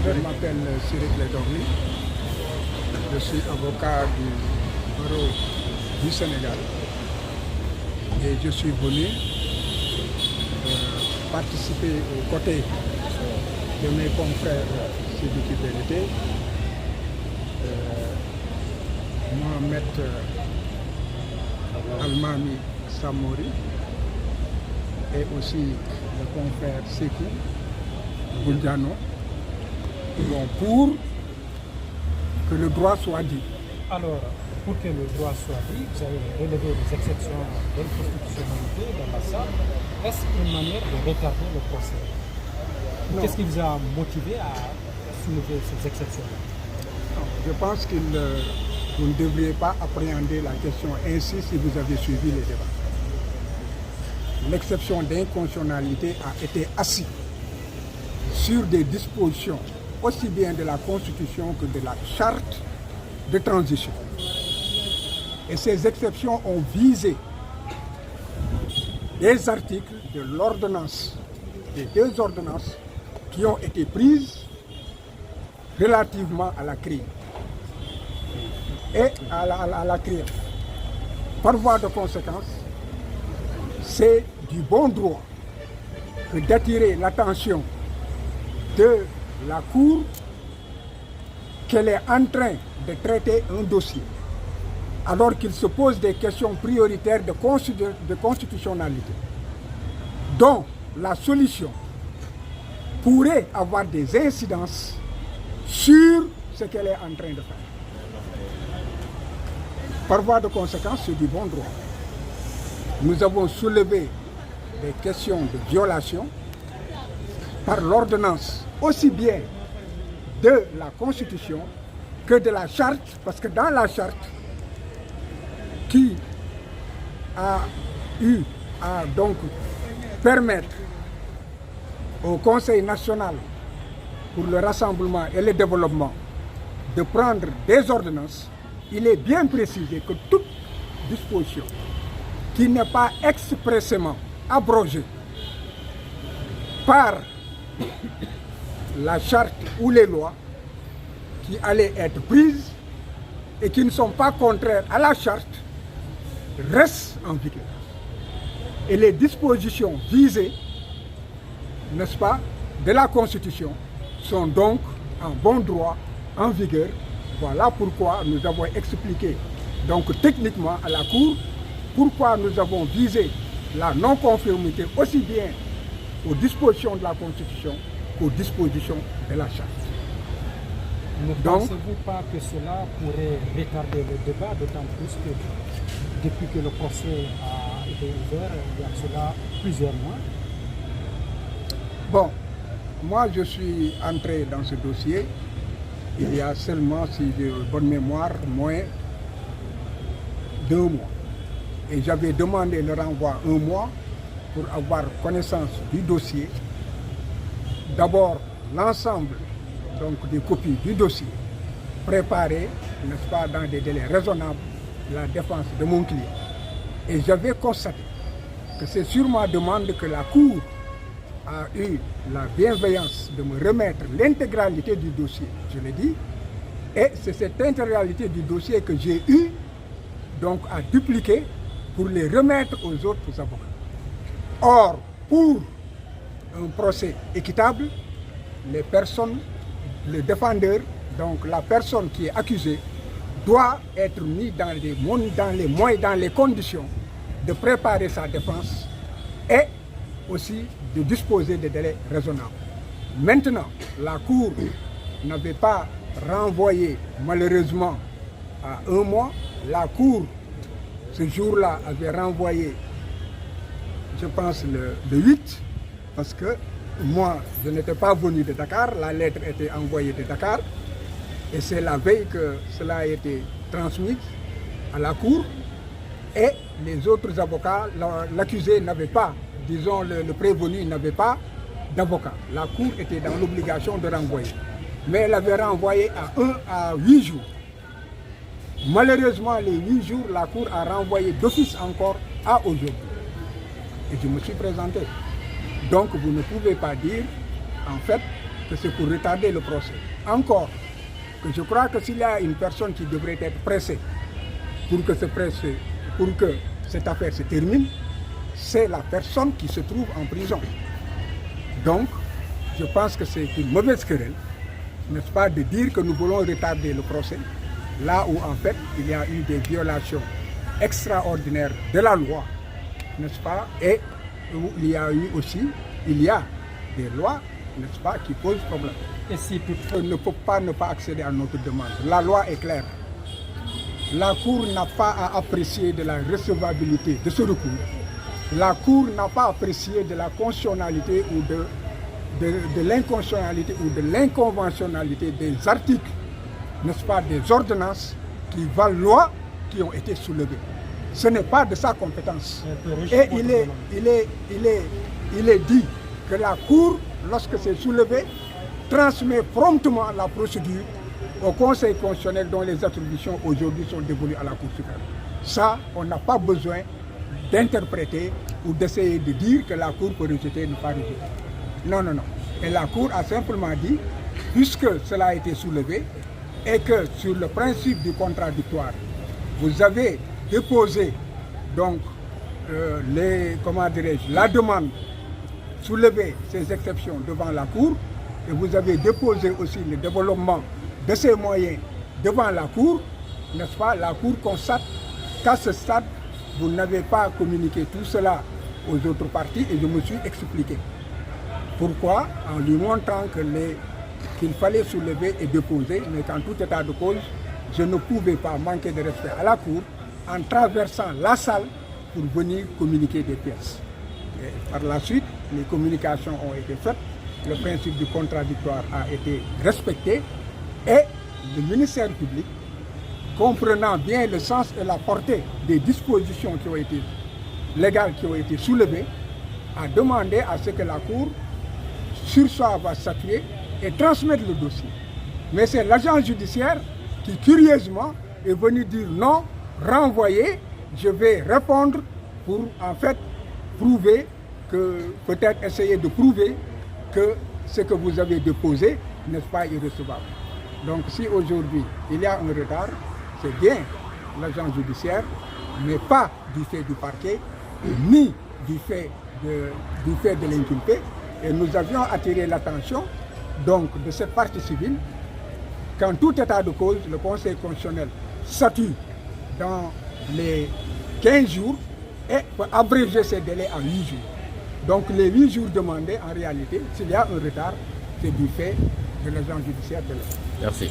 Je m'appelle Cyril Ledormi. Je suis avocat du barreau du Sénégal et je suis venu participer aux côtés de mes confrères Sidiki Belete, Mohamed Almami Samori et aussi le confrère Sekou Goundiano, pour que le droit soit dit. Alors, pour que le droit soit dit, vous avez relevé les exceptions d'inconstitutionnalité dans la salle. Est-ce une manière de retarder le procès? Qu'est-ce qui vous a motivé à soulever ces exceptions? Je pense que vous ne devriez pas appréhender la question ainsi si vous avez suivi les débats. L'exception d'inconstitutionnalité a été assise sur des dispositions aussi bien de la Constitution que de la Charte de transition. Et ces exceptions ont visé des articles de l'ordonnance, des deux ordonnances qui ont été prises relativement à la crise et à la crise. Par voie de conséquence, c'est du bon droit que d'attirer l'attention de la Cour qu'elle est en train de traiter un dossier alors qu'il se pose des questions prioritaires de constitutionnalité dont la solution pourrait avoir des incidences sur ce qu'elle est en train de faire. Par voie de conséquence, c'est du bon droit. Nous avons soulevé des questions de violation par l'ordonnance aussi bien de la Constitution que de la Charte, parce que dans la Charte qui a eu à donc permettre au Conseil national pour le rassemblement et le développement de prendre des ordonnances, il est bien précisé que toute disposition qui n'est pas expressément abrogée par la charte ou les lois qui allaient être prises et qui ne sont pas contraires à la charte restent en vigueur. Et les dispositions visées, n'est-ce pas, de la Constitution sont donc en bon droit, en vigueur. Voilà pourquoi nous avons expliqué donc techniquement à la Cour pourquoi nous avons visé la non-conformité aussi bien aux dispositions de la Constitution qu'aux dispositions de la Charte. Ne pensez-vous pas que cela pourrait retarder le débat, d'autant plus que depuis que le procès a été ouvert, il y a cela plusieurs mois? Bon, moi je suis entré dans ce dossier il y a seulement, si de bonne mémoire, moins d'1 mois. Et j'avais demandé le renvoi 1 mois pour avoir connaissance du dossier. D'abord, l'ensemble donc des copies du dossier préparées, n'est-ce pas, dans des délais raisonnables, la défense de mon client. Et j'avais constaté que c'est sur ma demande que la Cour a eu la bienveillance de me remettre l'intégralité du dossier, je l'ai dit, et c'est cette intégralité du dossier que j'ai eu donc à dupliquer pour les remettre aux autres avocats. Or, pour un procès équitable, les personnes, le défendeur, donc la personne qui est accusée, doit être mis dans les moyens, dans les conditions de préparer sa défense et aussi de disposer de délais raisonnables. Maintenant, la Cour n'avait pas renvoyé malheureusement à 1 mois. La Cour, ce jour-là, avait renvoyé, je pense, le 8, parce que moi, je n'étais pas venu de Dakar, la lettre était envoyée de Dakar, et c'est la veille que cela a été transmis à la Cour, et les autres avocats, l'accusé n'avait pas, disons le prévenu n'avait pas d'avocat. La Cour était dans l'obligation de renvoyer. Mais elle avait renvoyé à 8 jours. Malheureusement, les 8 jours, la Cour a renvoyé d'office encore à aujourd'hui. Et je me suis présenté. Donc vous ne pouvez pas dire, en fait, que c'est pour retarder le procès. Encore, que je crois que s'il y a une personne qui devrait être pressée pour que cette affaire se termine, c'est la personne qui se trouve en prison. Donc, je pense que c'est une mauvaise querelle, n'est-ce pas, de dire que nous voulons retarder le procès, là où en fait il y a eu des violations extraordinaires de la loi, n'est-ce pas, et où il y a des lois, n'est-ce pas, qui posent problème. Et si On ne peut pas ne pas accéder à notre demande. La loi est claire. La Cour n'a pas à apprécier de la recevabilité de ce recours. La Cour n'a pas apprécié de la constitutionnalité ou de l'inconstitutionnalité ou de l'inconventionnalité des articles, n'est-ce pas, des ordonnances qui valent loi, qui ont été soulevées. Ce n'est pas de sa compétence. Et il est dit que la Cour, lorsque c'est soulevé, transmet promptement la procédure au Conseil constitutionnel dont les attributions aujourd'hui sont dévolues à la Cour suprême. Ça, on n'a pas besoin d'interpréter ou d'essayer de dire que la Cour peut rejeter, ne pas rejeter. Non, non, non. Et la Cour a simplement dit, puisque cela a été soulevé, et que sur le principe du contradictoire, vous avez déposé donc la demande, soulever ces exceptions devant la Cour, et vous avez déposé aussi le développement de ces moyens devant la Cour, n'est-ce pas? La Cour constate qu'à ce stade, vous n'avez pas communiqué tout cela aux autres parties, et je me suis expliqué. Pourquoi? En lui montrant qu'il fallait soulever et déposer, mais qu'en tout état de cause, je ne pouvais pas manquer de respect à la Cour en traversant la salle pour venir communiquer des pièces. Et par la suite, les communications ont été faites, le principe du contradictoire a été respecté et le ministère public, comprenant bien le sens et la portée des dispositions qui ont été légales, qui ont été soulevées, a demandé à ce que la Cour va statuer et transmettre le dossier. Mais c'est l'agent judiciaire qui, curieusement, est venu dire non, renvoyer, je vais répondre pour en fait prouver que, peut-être essayer de prouver que ce que vous avez déposé n'est pas irrecevable. Donc si aujourd'hui il y a un retard, c'est bien l'agent judiciaire, mais pas du fait du parquet, ni du fait de l'inculpé. Et nous avions attiré l'attention donc de cette partie civile qu'en tout état de cause, le Conseil constitutionnel statue dans les 15 jours et peut abréger ces délais à 8 jours. Donc les 8 jours demandés, en réalité, s'il y a un retard, c'est du fait de l'agent judiciaire de l'État. Merci.